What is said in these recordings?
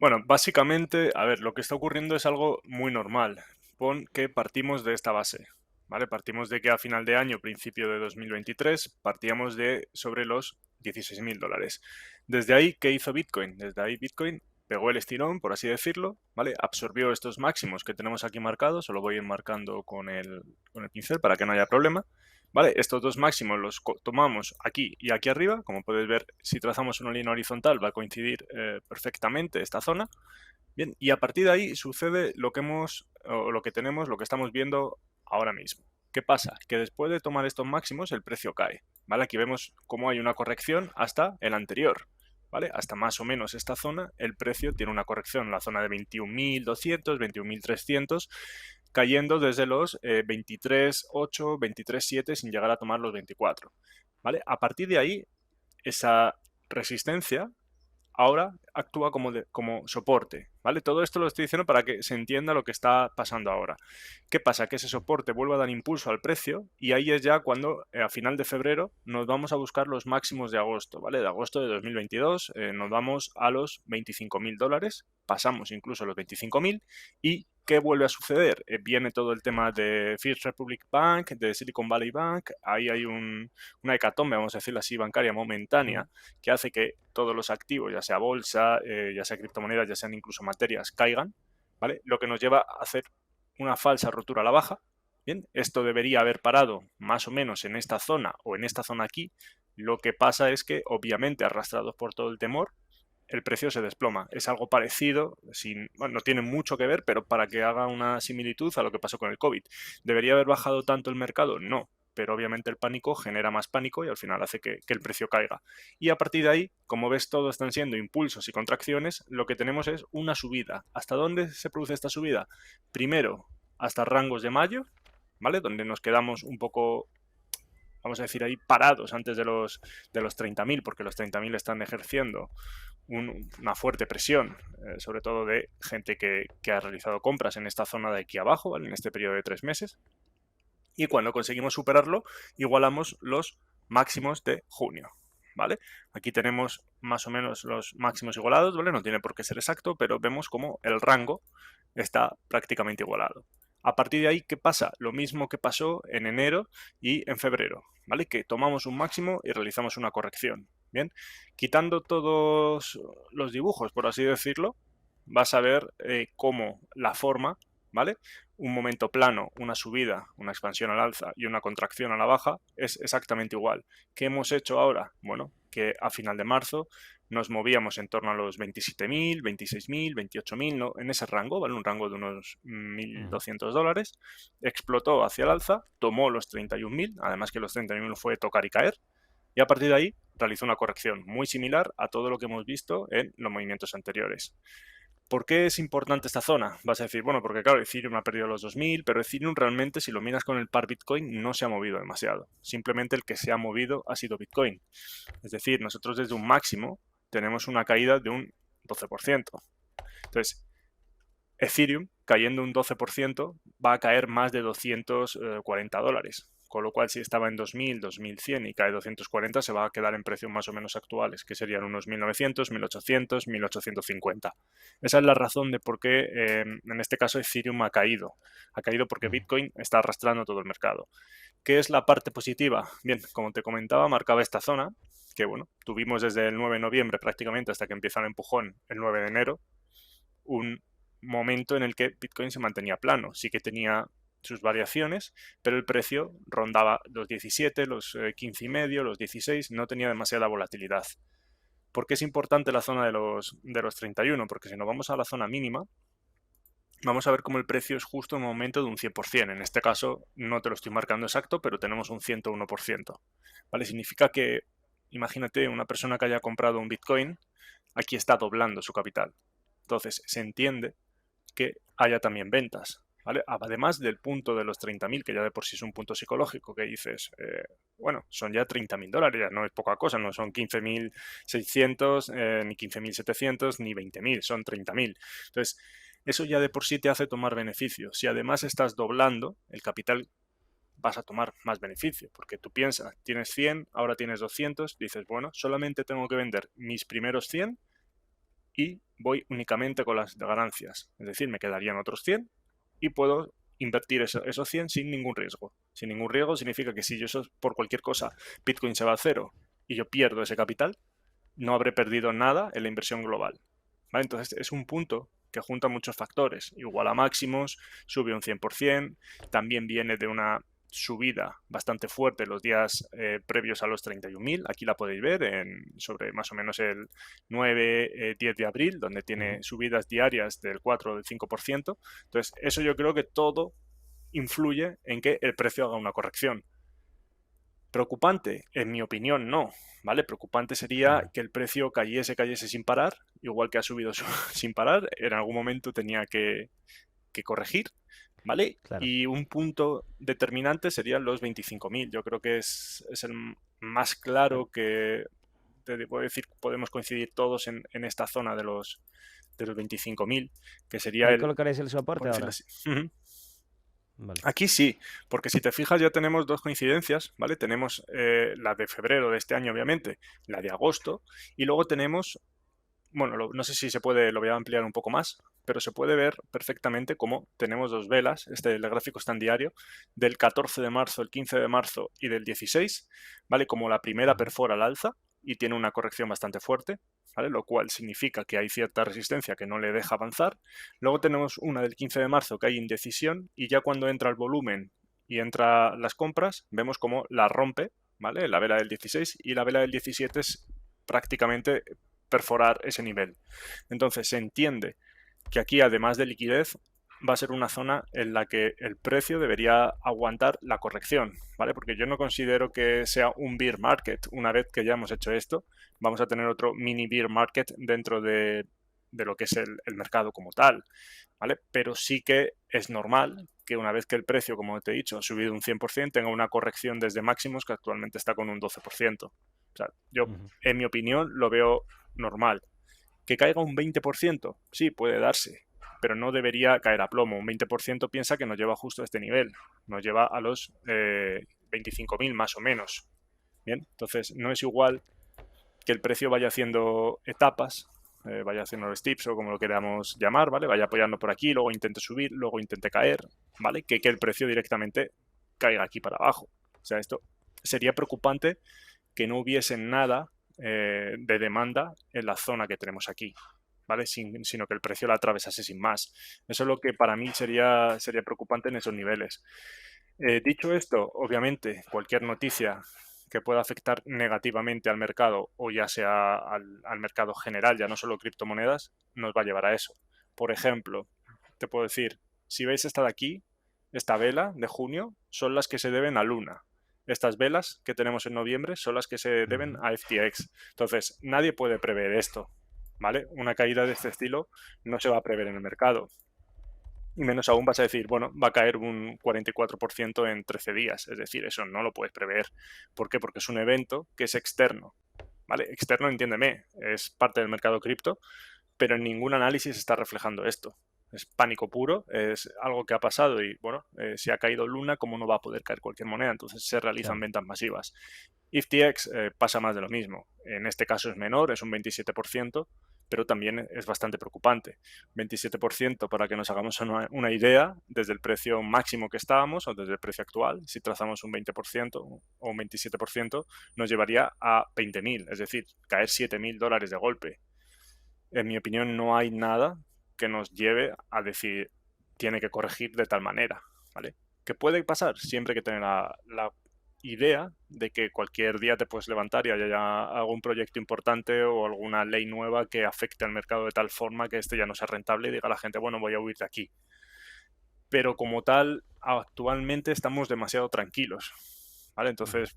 Bueno, básicamente, a ver, lo que está ocurriendo es algo muy normal. Pon que partimos de esta base, ¿vale? Partimos de que a final de año, principio de 2023, partíamos de sobre los 16.000 dólares. Desde ahí, ¿qué hizo Bitcoin? Desde ahí Bitcoin pegó el estirón, por así decirlo, ¿vale? Absorbió estos máximos que tenemos aquí marcados, solo voy a ir marcando con el pincel para que no haya problema. ¿Vale? Estos dos máximos los tomamos aquí y aquí arriba. Como puedes ver, si trazamos una línea horizontal va a coincidir perfectamente esta zona. Bien, y a partir de ahí sucede lo que o lo que tenemos, lo que estamos viendo ahora mismo. ¿Qué pasa? Que después de tomar estos máximos el precio cae, ¿vale? Aquí vemos cómo hay una corrección hasta el anterior, ¿vale? Hasta más o menos esta zona el precio tiene una corrección en la zona de 21.200, 21.300, cayendo desde los 23.8, 23.7 sin llegar a tomar los 24, ¿vale? A partir de ahí, esa resistencia ahora actúa como soporte, ¿vale? Todo esto lo estoy diciendo para que se entienda lo que está pasando ahora. ¿Qué pasa? Que ese soporte vuelve a dar impulso al precio y ahí es ya cuando a final de febrero nos vamos a buscar los máximos de agosto, ¿vale? De agosto de 2022 nos vamos a los 25.000 dólares, pasamos incluso los 25.000 y ¿qué vuelve a suceder? Viene todo el tema de First Republic Bank, de Silicon Valley Bank, ahí hay una hecatombe, vamos a decirlo así, bancaria momentánea, que hace que todos los activos, ya sea bolsa, ya sea criptomonedas, ya sean incluso materias, caigan, ¿vale? Lo que nos lleva a hacer una falsa rotura a la baja. Bien, esto debería haber parado más o menos en esta zona o en esta zona aquí. Lo que pasa es que, obviamente, arrastrados por todo el temor, el precio se desploma. Es algo parecido, bueno, no tiene mucho que ver, pero para que haga una similitud a lo que pasó con el COVID. ¿Debería haber bajado tanto el mercado? No, pero obviamente el pánico genera más pánico y al final hace que el precio caiga. Y a partir de ahí, como ves, todo están siendo impulsos y contracciones, lo que tenemos es una subida. ¿Hasta dónde se produce esta subida? Primero, hasta rangos de mayo, ¿vale? Donde nos quedamos un poco, vamos a decir ahí, parados antes de los 30.000, porque los 30.000 están ejerciendo una fuerte presión, sobre todo de gente que ha realizado compras en esta zona de aquí abajo, ¿vale? En este periodo de 3 meses. Y cuando conseguimos superarlo, igualamos los máximos de junio, ¿vale? Aquí tenemos más o menos los máximos igualados, ¿vale? No tiene por qué ser exacto, pero vemos como el rango está prácticamente igualado. A partir de ahí, ¿qué pasa? Lo mismo que pasó en enero y en febrero, ¿vale? Que tomamos un máximo y realizamos una corrección. Bien, quitando todos los dibujos, por así decirlo, vas a ver cómo la forma, ¿vale? Un momento plano, una subida, una expansión al alza y una contracción a la baja es exactamente igual. ¿Qué hemos hecho ahora? Bueno, que a final de marzo nos movíamos en torno a los 27.000, 26.000, 28.000, ¿no? En ese rango, ¿vale? Un rango de unos Ujú. 1.200 dólares. Explotó hacia el alza, tomó los 31.000, además que los 31.000 fue tocar y caer, y a partir de ahí realizó una corrección muy similar a todo lo que hemos visto en los movimientos anteriores. ¿Por qué es importante esta zona? Vas a decir, bueno, porque claro, Ethereum ha perdido los 2.000, pero Ethereum realmente, si lo miras con el par Bitcoin, no se ha movido demasiado. Simplemente el que se ha movido ha sido Bitcoin. Es decir, nosotros desde un máximo tenemos una caída de un 12%. Entonces, Ethereum, cayendo un 12%, va a caer más de 240 dólares. Con lo cual, si estaba en 2.000, 2.100 y cae 240, se va a quedar en precios más o menos actuales, que serían unos 1.900, 1.800, 1.850. Esa es la razón de por qué, en este caso, Ethereum ha caído. Ha caído porque Ujú. Bitcoin está arrastrando todo el mercado. ¿Qué es la parte positiva? Bien, como te comentaba, marcaba esta zona, que bueno, tuvimos desde el 9 de noviembre prácticamente hasta que empieza el empujón el 9 de enero, un momento en el que Bitcoin se mantenía plano. Sí que tenía sus variaciones, pero el precio rondaba los 17, los 15 y medio, los 16, no tenía demasiada volatilidad. ¿Por qué es importante la zona de los 31? Porque si nos vamos a la zona mínima, vamos a ver cómo el precio es justo en un momento de un 100%. En este caso no te lo estoy marcando exacto, pero tenemos un 101%. ¿Vale? Significa que, imagínate, una persona que haya comprado un Bitcoin, aquí está doblando su capital. Entonces, se entiende que haya también ventas, ¿vale? Además del punto de los 30.000, que ya de por sí es un punto psicológico, que dices, bueno, son ya 30.000 dólares, ya no es poca cosa, no son 15.600, ni 15.700, ni 20.000, son 30.000. Entonces, eso ya de por sí te hace tomar beneficio. Si además estás doblando el capital, vas a tomar más beneficio, porque tú piensas, tienes 100, ahora tienes 200, dices, bueno, solamente tengo que vender mis primeros 100 y voy únicamente con las ganancias. Es decir, me quedarían otros 100 y puedo invertir esos 100 sin ningún riesgo. Sin ningún riesgo significa que si yo por cualquier cosa Bitcoin se va a cero y yo pierdo ese capital, no habré perdido nada en la inversión global. ¿Vale? Entonces es un punto que junta muchos factores. Igual a máximos, sube un 100%, también viene de una subida bastante fuerte los días previos a los 31.000. Aquí la podéis ver sobre más o menos el 9-10 de abril, donde tiene subidas diarias del 4 o del 5%. Entonces, eso yo creo que todo influye en que el precio haga una corrección. Preocupante, en mi opinión, no. ¿Vale? Preocupante sería que el precio cayese sin parar, igual que ha subido sin parar. En algún momento tenía que corregir. ¿Vale? Claro. Y un punto determinante serían los 25.000. Yo creo que es el más claro que, te puedo decir, podemos coincidir todos en esta zona de los 25.000, que sería Ahí colocaréis el soporte por decirlo ahora. así. Vale. Aquí sí, porque si te fijas ya tenemos dos coincidencias, ¿vale? Tenemos la de febrero de este año, obviamente, la de agosto, y luego tenemos, bueno, no sé si se puede, lo voy a ampliar un poco más, pero se puede ver perfectamente cómo tenemos dos velas, el gráfico está en diario, del 14 de marzo, el 15 de marzo y del 16, ¿vale? Como la primera perfora al alza y tiene una corrección bastante fuerte, ¿vale? Lo cual significa que hay cierta resistencia que no le deja avanzar. Luego tenemos una del 15 de marzo que hay indecisión y ya cuando entra el volumen y entra las compras, vemos cómo la rompe, ¿vale? La vela del 16 y la vela del 17 es prácticamente perforar ese nivel. Entonces se entiende que aquí, además de liquidez, va a ser una zona en la que el precio debería aguantar la corrección, ¿vale? Porque yo no considero que sea un bear market. Una vez que ya hemos hecho esto, vamos a tener otro mini bear market dentro de lo que es el mercado como tal, ¿vale? Pero sí que es normal que una vez que el precio, como te he dicho, ha subido un 100%, tenga una corrección desde máximos que actualmente está con un 12%. O sea, yo, en mi opinión, lo veo normal. ¿Que caiga un 20%? Sí, puede darse, pero no debería caer a plomo. Un 20% piensa que nos lleva justo a este nivel, nos lleva a los 25.000 más o menos. Bien, entonces no es igual que el precio vaya haciendo etapas, vaya haciendo steps o como lo queramos llamar, ¿vale? Vaya apoyando por aquí, luego intente subir, luego intente caer, ¿vale? Que el precio directamente caiga aquí para abajo. O sea, esto sería preocupante que no hubiese nada de demanda en la zona que tenemos aquí, ¿vale? Sino que el precio la atravesase sin más. Eso es lo que para mí sería preocupante en esos niveles. Dicho esto, obviamente, cualquier noticia que pueda afectar negativamente al mercado o ya sea al mercado general, ya no solo criptomonedas, nos va a llevar a eso. Por ejemplo, te puedo decir, si veis esta de aquí, esta vela de junio, son las que se deben a Luna. Estas velas que tenemos en noviembre son las que se deben a FTX. Entonces, nadie puede prever esto, ¿vale? Una caída de este estilo no se va a prever en el mercado. Y menos aún vas a decir, bueno, va a caer un 44% en 13 días. Es decir, eso no lo puedes prever. ¿Por qué? Porque es un evento que es externo. ¿Vale? Externo, entiéndeme, es parte del mercado cripto, pero en ningún análisis está reflejando esto. Es pánico puro, es algo que ha pasado y, bueno, si ha caído Luna, ¿cómo no va a poder caer cualquier moneda? Entonces se realizan ventas masivas. FTX pasa más de lo mismo. En este caso es menor, es un 27%, pero también es bastante preocupante. 27%, para que nos hagamos una idea, desde el precio máximo que estábamos o desde el precio actual, si trazamos un 20% o un 27%, nos llevaría a 20.000, es decir, caer $7.000 de golpe. En mi opinión, no hay nada que nos lleve a decir tiene que corregir de tal manera, ¿vale? ¿Qué puede pasar? Siempre hay que tener la idea de que cualquier día te puedes levantar y haya algún proyecto importante o alguna ley nueva que afecte al mercado de tal forma que este ya no sea rentable y diga a la gente, bueno, voy a huir de aquí. Pero como tal, actualmente estamos demasiado tranquilos, ¿vale? Entonces,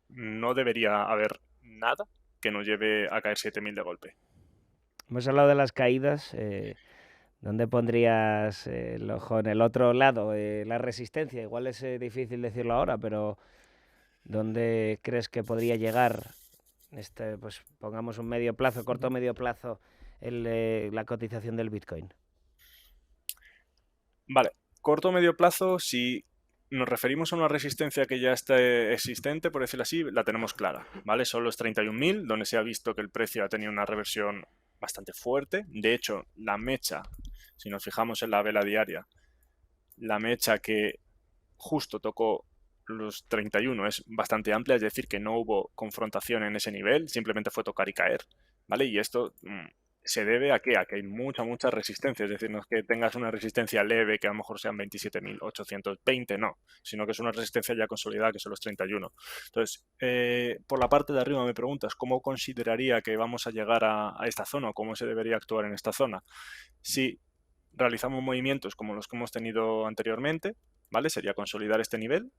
no debería haber nada que nos lleve a caer 7.000 de golpe. Hemos hablado de las caídas. ¿Dónde pondrías el ojo en el otro lado? La resistencia, igual es difícil decirlo ahora, pero ¿dónde crees que podría llegar, pues pongamos un medio plazo, corto medio plazo, la cotización del Bitcoin? Vale, corto o medio plazo, si nos referimos a una resistencia que ya está existente, por decirlo así, la tenemos clara, ¿vale? Son los 31.000, donde se ha visto que el precio ha tenido una reversión bastante fuerte. De hecho, la mecha, si nos fijamos en la vela diaria, la mecha que justo tocó los 31 es bastante amplia, es decir, que no hubo confrontación en ese nivel, simplemente fue tocar y caer, ¿vale? Y esto se debe a qué? A que hay mucha resistencia, es decir, no es que tengas una resistencia leve, que a lo mejor sean 27.820, no, sino que es una resistencia ya consolidada, que son los 31. Entonces, por la parte de arriba me preguntas, ¿cómo consideraría que vamos a llegar a esta zona o cómo se debería actuar en esta zona? Si realizamos movimientos como los que hemos tenido anteriormente, ¿vale? Sería consolidar este nivel.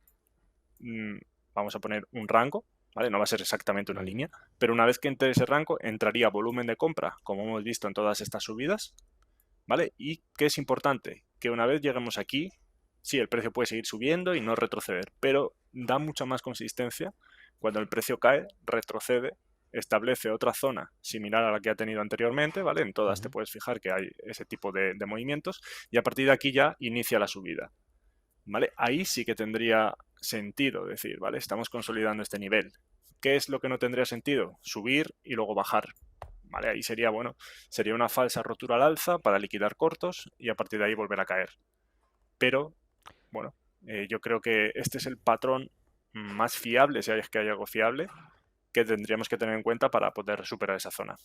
Vamos a poner un rango, ¿vale? No va a ser exactamente una línea, pero una vez que entre ese rango, entraría volumen de compra, como hemos visto en todas estas subidas, ¿vale? Y ¿qué es importante? Que una vez lleguemos aquí, sí, el precio puede seguir subiendo y no retroceder, pero da mucha más consistencia cuando el precio cae, retrocede, establece otra zona similar a la que ha tenido anteriormente, ¿vale? En todas te puedes fijar que hay ese tipo de movimientos y a partir de aquí ya inicia la subida, ¿vale? Ahí sí que tendría sentido decir, ¿vale? Estamos consolidando este nivel. ¿Qué es lo que no tendría sentido? Subir y luego bajar, ¿vale? Ahí sería, bueno, sería una falsa rotura al alza para liquidar cortos y a partir de ahí volver a caer. Pero, bueno, yo creo que este es el patrón más fiable, si es que hay algo fiable, que tendríamos que tener en cuenta para poder superar esa zona.